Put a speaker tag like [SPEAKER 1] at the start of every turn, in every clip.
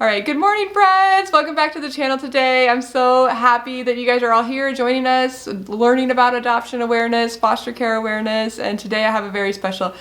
[SPEAKER 1] All right, good morning, friends. Welcome back to the channel today. I'm so happy that you guys are all here joining us, learning about adoption awareness, foster care awareness, and today I have a very special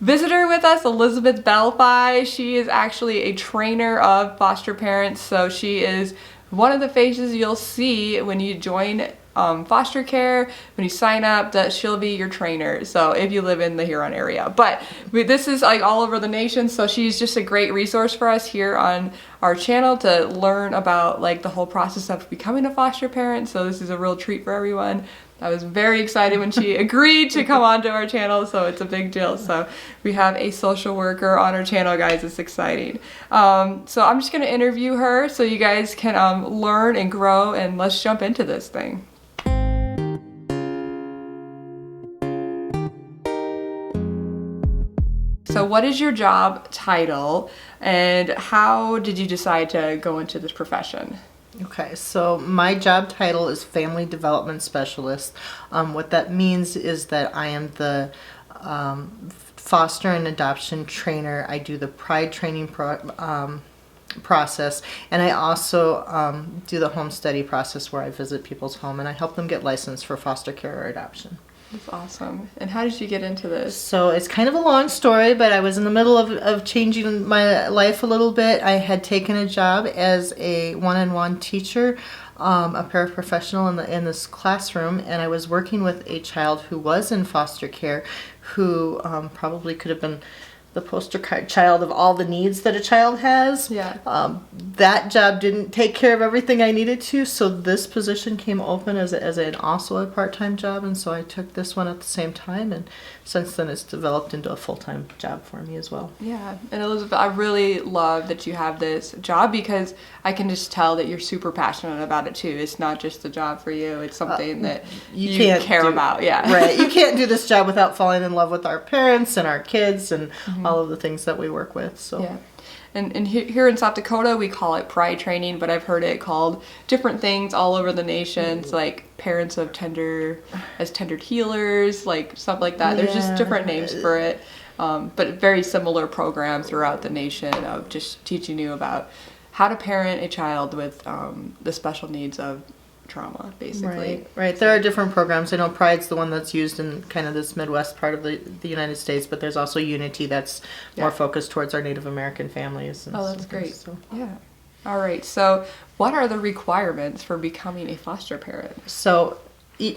[SPEAKER 1] visitor with us, ElizaBeth Bellefeuille. She is actually a trainer of foster parents, so she is one of the faces you'll see when you join foster care, when you sign up, that she'll be your trainer. So if you live in the Huron area, but this is like all over the nation. So she's just a great resource for us here on our channel to learn about like the whole process of becoming a foster parent. So this is a real treat for everyone. I was very excited when she agreed to come onto our channel, so it's a big deal. So we have a social worker on our channel, guys. It's exciting. So I'm just going to interview her so you guys can learn and grow, and let's jump into this thing. So what is your job title, and how did you decide to go into this profession?
[SPEAKER 2] Okay, so my job title is Family Development Specialist. What that means is that I am the foster and adoption trainer. I do the PRIDE training process, and I also do the home study process where I visit people's home and I help them get licensed for foster care or adoption.
[SPEAKER 1] That's awesome. And how did you get into this?
[SPEAKER 2] So it's kind of a long story, but I was in the middle of changing my life a little bit. I had taken a job as a one-on-one teacher, a paraprofessional in this classroom, and I was working with a child who was in foster care, who probably could have been the poster child of all the needs that a child has.
[SPEAKER 1] Yeah.
[SPEAKER 2] That job didn't take care of everything I needed to, so this position came open as an also a part-time job, and so I took this one at the same time, and since then it's developed into a full-time job for me as well.
[SPEAKER 1] Yeah, and ElizaBeth, I really love that you have this job because I can just tell that you're super passionate about it too. It's not just a job for you, it's something that you care about. Yeah.
[SPEAKER 2] Right. You can't do this job without falling in love with our parents and our kids and all of the things that we work with. So. Yeah.
[SPEAKER 1] And here in South Dakota, we call it PRIDE training, but I've heard it called different things all over the nation. It's like parents of tender healers, like stuff like that. There's just different names for it, but very similar programs throughout the nation of just teaching you about how to parent a child with the special needs of trauma, basically.
[SPEAKER 2] Right. There are different programs. I know PRIDE's the one that's used in kind of this Midwest part of the United States, but there's also Unity that's more focused towards our Native American families.
[SPEAKER 1] Oh, that's great. So. Yeah. All right. So what are the requirements for becoming a foster parent?
[SPEAKER 2] So,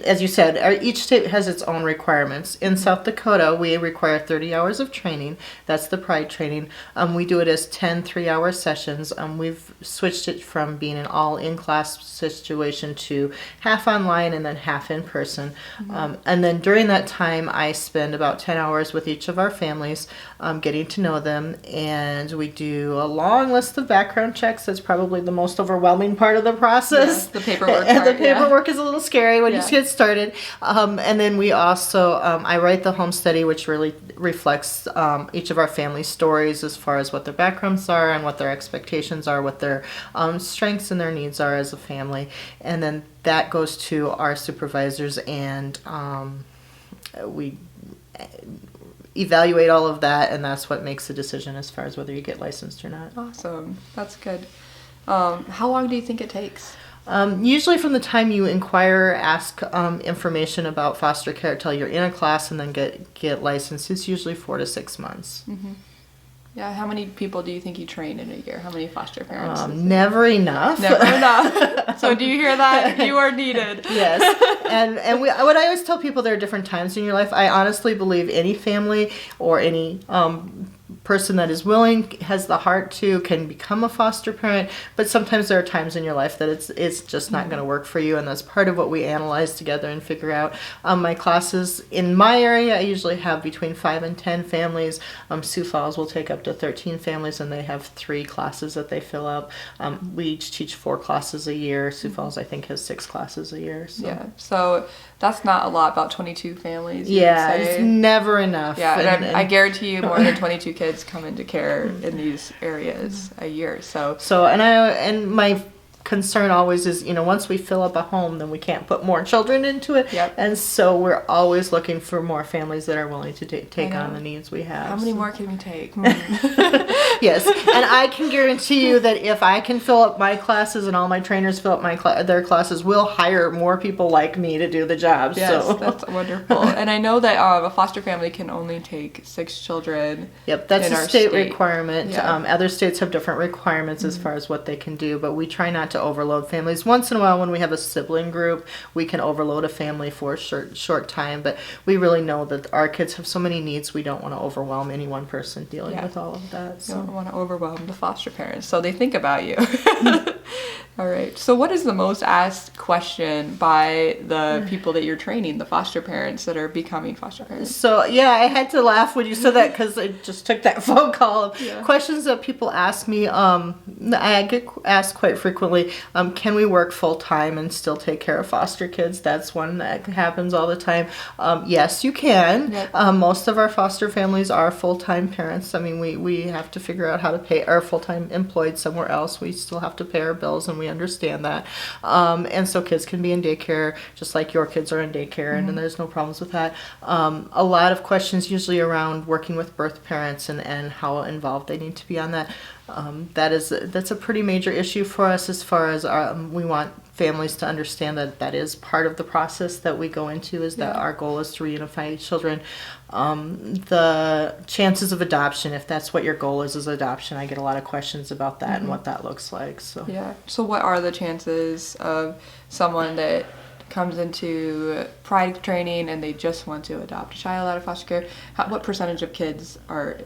[SPEAKER 2] as you said, each state has its own requirements. In South Dakota, we require 30 hours of training. That's the PRIDE training. We do it as 10 3-hour sessions. We've switched it from being an all in-class situation to half online and then half in person. And then during that time, I spend about 10 hours with each of our families, getting to know them. And we do a long list of background checks. That's probably the most overwhelming part of the process.
[SPEAKER 1] Yeah, the paperwork
[SPEAKER 2] and the paperwork is a little scary when you get started. And then we also, I write the home study, which really reflects each of our family stories as far as what their backgrounds are and what their expectations are, what their strengths and their needs are as a family. And then that goes to our supervisors, and we evaluate all of that, and that's what makes the decision as far as whether you get licensed or not.
[SPEAKER 1] Awesome. That's good. How long do you think it takes?
[SPEAKER 2] Usually from the time you inquire or ask information about foster care till you're in a class and then get licensed, it's usually 4 to 6 months. Mm-hmm.
[SPEAKER 1] Yeah, how many people do you think you train in a year? How many foster parents?
[SPEAKER 2] Never enough.
[SPEAKER 1] Never enough. So do you hear that? You are needed.
[SPEAKER 2] Yes. And what I always tell people, there are different times in your life. I honestly believe any family or any person that is willing, has the heart to, can become a foster parent, but sometimes there are times in your life that it's just not going to work for you, and that's part of what we analyze together and figure out. My classes in my area, I usually have between 5 and 10 families. Sioux Falls will take up to 13 families, and they have 3 classes that they fill up. We each teach 4 classes a year. Sioux Falls, I think, has 6 classes a year. So.
[SPEAKER 1] Yeah, so that's not a lot, about 22 families.
[SPEAKER 2] Yeah, it's never enough.
[SPEAKER 1] Yeah, and I guarantee you more than 22 kids come into care in these areas a year. So
[SPEAKER 2] and my concern always is, once we fill up a home, then we can't put more children into it.
[SPEAKER 1] Yep.
[SPEAKER 2] And so we're always looking for more families that are willing to take on the needs we have.
[SPEAKER 1] How many more can we take?
[SPEAKER 2] Yes, and I can guarantee you that if I can fill up my classes and all my trainers fill up their classes, we'll hire more people like me to do the job.
[SPEAKER 1] Yes,
[SPEAKER 2] so.
[SPEAKER 1] that's wonderful. And I know that a foster family can only take 6 children.
[SPEAKER 2] Yep, that's a state requirement.
[SPEAKER 1] Yeah.
[SPEAKER 2] Other states have different requirements as far as what they can do, but we try not to overload families. Once in a while when we have a sibling group, we can overload a family for a short time, but we really know that our kids have so many needs, we don't want to overwhelm any one person dealing with all of that. So.
[SPEAKER 1] You don't want to overwhelm the foster parents, so they think about you. All right. So what is the most asked question by the people that you're training, the foster parents that are becoming foster parents?
[SPEAKER 2] So, yeah, I had to laugh when you said that because I just took that phone call. Questions that people ask me, I get asked quite frequently, can we work full-time and still take care of foster kids? That's one that happens all the time. Yes, you can.
[SPEAKER 1] Yep.
[SPEAKER 2] Most of our foster families are full-time parents. I mean, we have to figure out how to pay our full-time employed somewhere else. We still have to pay our bills, and we understand that. And so kids can be in daycare just like your kids are in daycare, and there's no problems with that. A lot of questions usually around working with birth parents and how involved they need to be on that. That's a pretty major issue for us as far as we want families to understand that is part of the process that we go into, is that our goal is to reunify children. The chances of adoption, if that's what your goal is adoption, I get a lot of questions about that and what that looks like. So
[SPEAKER 1] what are the chances of someone that comes into Pride training and they just want to adopt a child out of foster care? What percentage of kids are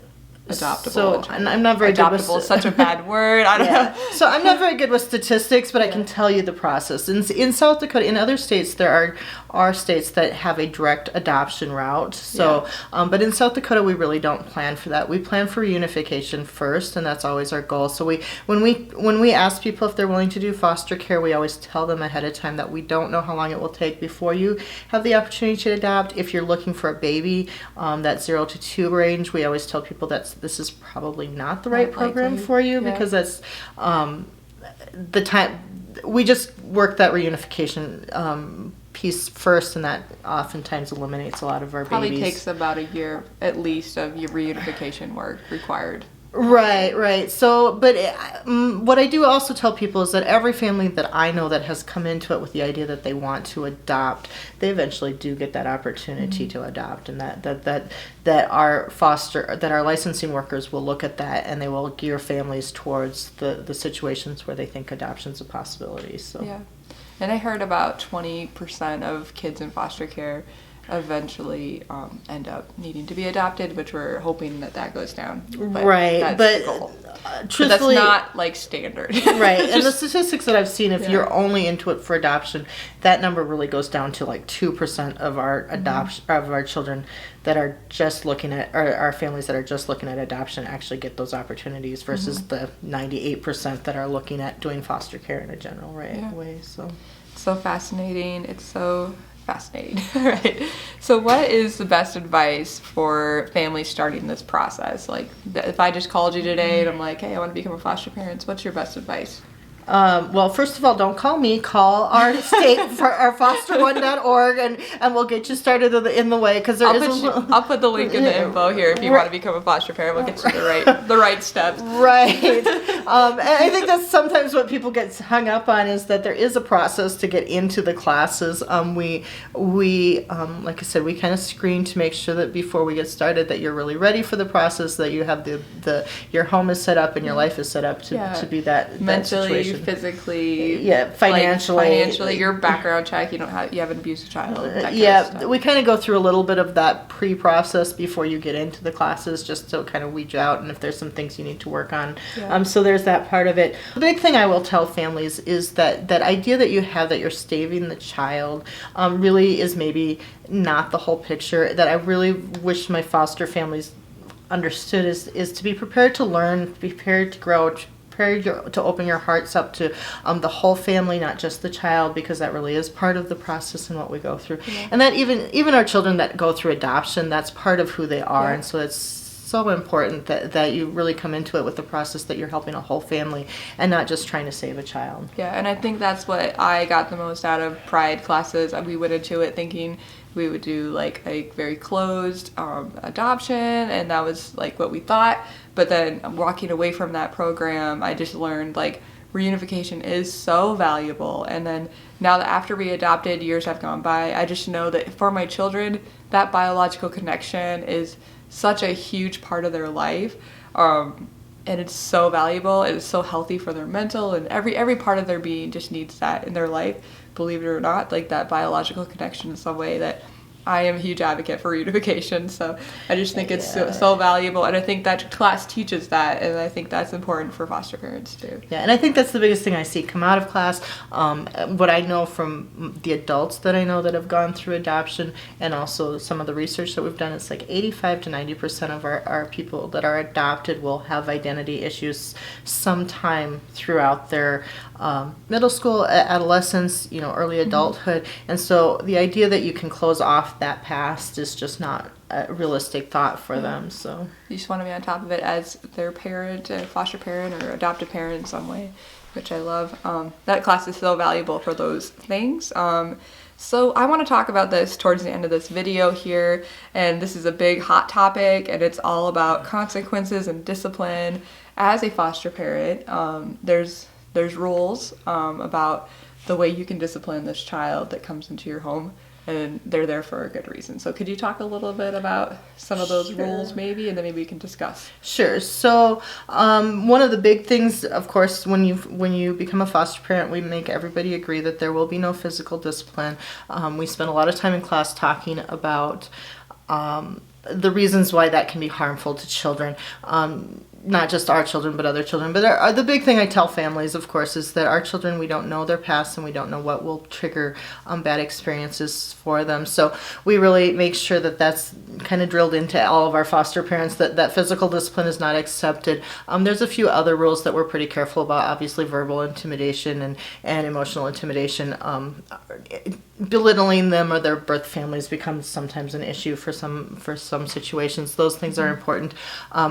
[SPEAKER 1] adoptable?
[SPEAKER 2] So, and I'm not very good with...
[SPEAKER 1] Adoptable is such a bad word. I don't know.
[SPEAKER 2] So I'm not very good with statistics, but I can tell you the process. In South Dakota, in other states, there are states that have a direct adoption route. So, but in South Dakota, we really don't plan for that. We plan for reunification first, and that's always our goal. So when we ask people if they're willing to do foster care, we always tell them ahead of time that we don't know how long it will take before you have the opportunity to adopt. If you're looking for a baby, that 0 to 2 range, we always tell people that this is probably not the right program for you, because that's the time. We just work that reunification piece first, and that oftentimes eliminates a lot of our
[SPEAKER 1] Probably
[SPEAKER 2] babies.
[SPEAKER 1] takes about a year at least of your reunification work required.
[SPEAKER 2] Right. So, but what I do also tell people is that every family that I know that has come into it with the idea that they want to adopt, they eventually do get that opportunity to adopt, and that our licensing workers will look at that, and they will gear families towards the situations where they think adoption's a possibility. So.
[SPEAKER 1] Yeah. And I heard about 20% of kids in foster care eventually end up needing to be adopted, which we're hoping that goes down. But
[SPEAKER 2] right,
[SPEAKER 1] but
[SPEAKER 2] truthfully,
[SPEAKER 1] that's not like standard.
[SPEAKER 2] Right, and the statistics that I've seen, if you're only into it for adoption, that number really goes down to like 2% of our adoption of our children that are just looking at, or our families that are just looking at adoption actually get those opportunities versus the 98% that are looking at doing foster care in a general way.
[SPEAKER 1] So fascinating. It's so fascinating. Right. So what is the best advice for families starting this process? Like, if I just called you today and I'm like, hey, I want to become a foster parent, what's your best advice?
[SPEAKER 2] Well, first of all, don't call me. Call our state for our foster1.org, and we'll get you started in the way, because
[SPEAKER 1] I'll put the link in the info here if you want to become a foster parent. We'll get you the right steps.
[SPEAKER 2] Right. And I think that's sometimes what people get hung up on, is that there is a process to get into the classes. We like I said, we kind of screen to make sure that before we get started that you're really ready for the process, that you have your home is set up and your life is set up to be that
[SPEAKER 1] mentally,
[SPEAKER 2] situation.
[SPEAKER 1] Physically,
[SPEAKER 2] financially,
[SPEAKER 1] your background check. You have an abusive child. That kind of stuff. We
[SPEAKER 2] kind of go through a little bit of that pre-process before you get into the classes, just to kind of weed you out, and if there's some things you need to work on. So there's that part of it. The big thing I will tell families is that idea that you have that you're staving the child really is maybe not the whole picture. That I really wish my foster families understood is to be prepared to learn, prepared to grow, to open your hearts up to the whole family, not just the child, because that really is part of the process and what we go through. And that even our children that go through adoption, that's part of who they are. And so it's so important that you really come into it with the process that you're helping a whole family and not just trying to save a child.
[SPEAKER 1] Yeah, and I think that's what I got the most out of Pride classes. We went into it thinking we would do like a very closed adoption, and that was like what we thought. But then walking away from that program, I just learned like reunification is so valuable. And then now that after we adopted, years have gone by, I just know that for my children, that biological connection is such a huge part of their life. And it's so valuable. It's so healthy for their mental, and every part of their being just needs that in their life. Believe it or not, like that biological connection in some way that I am a huge advocate for reunification. So I just think it's so valuable, and I think that class teaches that, and I think that's important for foster parents too.
[SPEAKER 2] Yeah, and I think that's the biggest thing I see come out of class. What I know from the adults that I know that have gone through adoption, and also some of the research that we've done, it's like 85 to 90% of our people that are adopted will have identity issues sometime throughout their middle school, adolescence, early adulthood. And so the idea that you can close off that past is just not a realistic thought for them. So
[SPEAKER 1] you just want to be on top of it as their parent, a foster parent, or adoptive parent in some way, which I love. That class is so valuable for those things. So I want to talk about this towards the end of this video here, and this is a big hot topic, and it's all about consequences and discipline as a foster parent. There's rules about the way you can discipline this child that comes into your home, and they're there for a good reason. So could you talk a little bit about some of those rules maybe, and then maybe we can discuss?
[SPEAKER 2] Sure. So one of the big things, of course, when you become a foster parent, we make everybody agree that there will be no physical discipline. We spend a lot of time in class talking about the reasons why that can be harmful to children. Not just our children, but other children. But the big thing I tell families, of course, is that our children, we don't know their past, and we don't know what will trigger bad experiences for them. So we really make sure that that's kind of drilled into all of our foster parents, that physical discipline is not accepted. There's a few other rules that we're pretty careful about, obviously verbal intimidation and emotional intimidation. Belittling them or their birth families becomes sometimes an issue for some situations. Those things are important.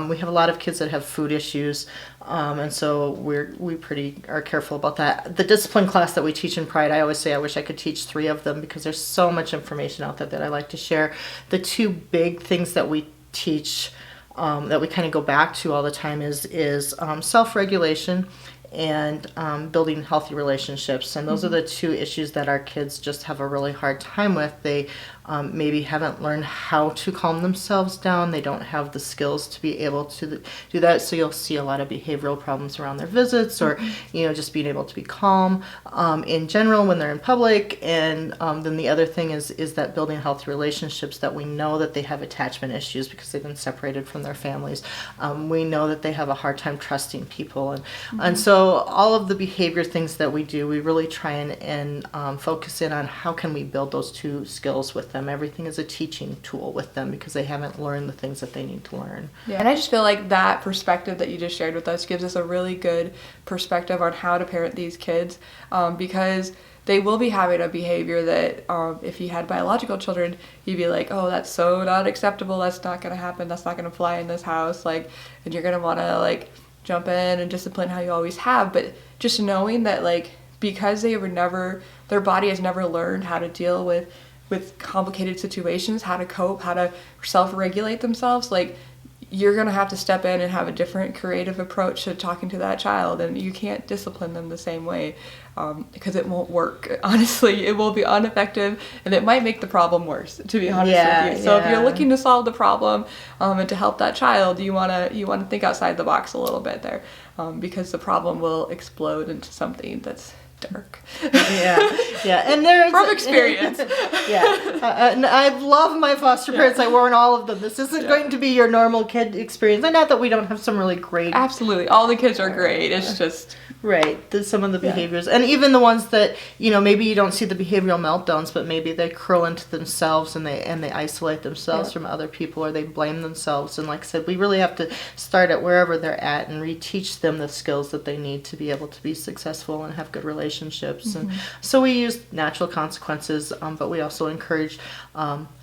[SPEAKER 2] We have a lot of kids that have food issues, and so we pretty are careful about that. The discipline class that we teach in Pride, I always say I wish I could teach 3 of them because there's so much information out there that I like to share. The 2 big things that we teach that we kind of go back to all the time is self-regulation and building healthy relationships. And those are the 2 issues that our kids just have a really hard time with. They maybe haven't learned how to calm themselves down. They don't have the skills to be able to do that. So you'll see a lot of behavioral problems around their visits, or just being able to be calm in general when they're in public. And then the other thing is that building healthy relationships, that we know that they have attachment issues because they've been separated from their families. We know that they have a hard time trusting people, and so all of the behavior things that we do, we really try and focus in on how can we build those 2 skills with them. Everything is a teaching tool with them because they haven't learned the things that they need to learn.
[SPEAKER 1] Yeah, and I just feel like that perspective that you just shared with us gives us a really good perspective on how to parent these kids, because they will be having a behavior that if you had biological children, you'd be like, oh, that's so not acceptable, that's not going to happen, that's not going to fly in this house, and you're going to want to jump in and discipline how you always have. But just knowing that because their body has never learned how to deal with complicated situations, how to cope, how to self-regulate themselves, you're going to have to step in and have a different creative approach to talking to that child, and you can't discipline them the same way because it won't work. Honestly, it will be ineffective, and it might make the problem worse, to be honest with you. So if you're looking to solve the problem and to help that child, you want to think outside the box a little bit there, because the problem will explode into something that's dark.
[SPEAKER 2] And there's
[SPEAKER 1] from experience.
[SPEAKER 2] And I love my foster parents. I warn all of them, this isn't going to be your normal kid experience. And not that we don't have some really great,
[SPEAKER 1] absolutely, all the kids are great, it's just
[SPEAKER 2] some of the behaviors, and even the ones that maybe you don't see the behavioral meltdowns, but maybe they curl into themselves and they isolate themselves from other people, or they blame themselves. And like I said, we really have to start at wherever they're at and reteach them the skills that they need to be able to be successful and have good relationships relationships. And so we use natural consequences, but we also encourage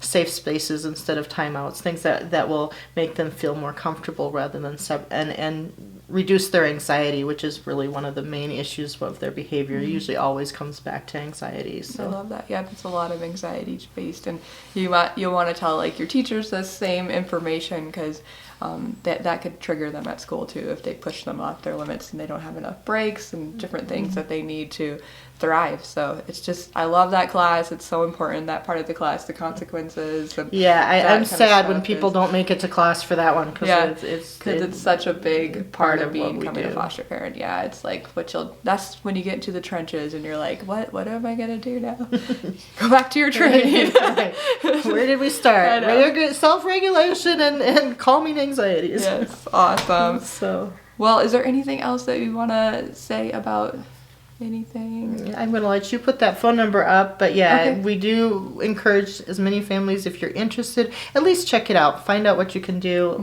[SPEAKER 2] safe spaces instead of timeouts, things that will make them feel more comfortable rather than and reduce their anxiety, which is really one of the main issues of their behavior. It usually always comes back to anxiety. So
[SPEAKER 1] I love that. Yeah, it's a lot of anxiety based, and you'll want to tell like your teachers the same information, because that could trigger them at school too if they push them off their limits and they don't have enough breaks and different things that they need to thrive. So it's just, I love that class. It's so important, that part of the class, the consequences. And
[SPEAKER 2] I'm sad when people don't make it to class for that one, because
[SPEAKER 1] it's such a big part of becoming a
[SPEAKER 2] do.
[SPEAKER 1] foster parent. Yeah, it's like that's when you get into the trenches and you're like, what am I gonna do now? Go back to your training.
[SPEAKER 2] Right. Where did we start? Self-regulation and calming anxieties.
[SPEAKER 1] Yes, awesome.
[SPEAKER 2] So,
[SPEAKER 1] well, is there anything else that you want to say about anything?
[SPEAKER 2] I'm going to let you put that phone number up, but
[SPEAKER 1] Okay.
[SPEAKER 2] we do encourage as many families, if you're interested, at least check it out, find out what you can do.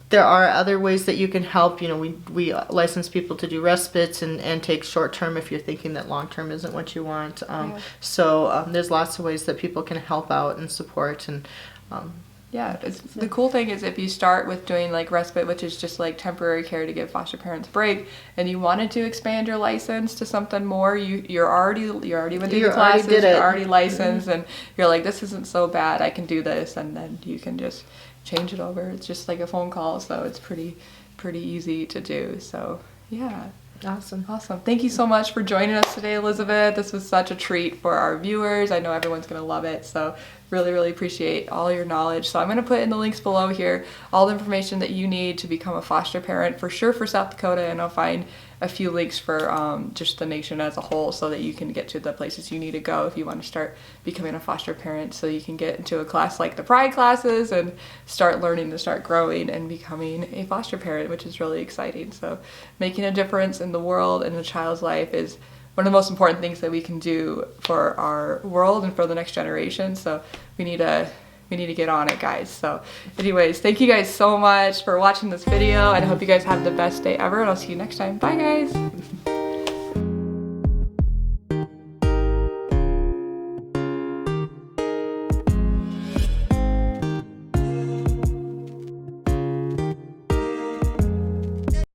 [SPEAKER 2] There are other ways that you can help. You know, we license people to do respites and take short term if you're thinking that long term isn't what you want. So there's lots of ways that people can help out and support. And
[SPEAKER 1] the cool thing is, if you start with doing like respite, which is just like temporary care to give foster parents a break, and you wanted to expand your license to something more, you already went through the classes, you're already licensed, and you're like, this isn't so bad, I can do this, and then you can just change it over. It's just like a phone call, so it's pretty easy to do. So yeah.
[SPEAKER 2] Awesome.
[SPEAKER 1] Thank you so much for joining us today, Elizabeth. This was such a treat for our viewers. I know everyone's going to love it. So really appreciate all your knowledge. So I'm going to put in the links below here all the information that you need to become a foster parent, for sure for South Dakota, and I'll find a few links for just the nation as a whole, so that you can get to the places you need to go if you want to start becoming a foster parent, so you can get into a class like the Pride classes and start learning to start growing and becoming a foster parent, which is really exciting. So making a difference in the world and a child's life is one of the most important things that we can do for our world and for the next generation. So we need to get on it, guys. So anyways, thank you guys so much for watching this video, and I hope you guys have the best day ever, and I'll see you next time. Bye, guys.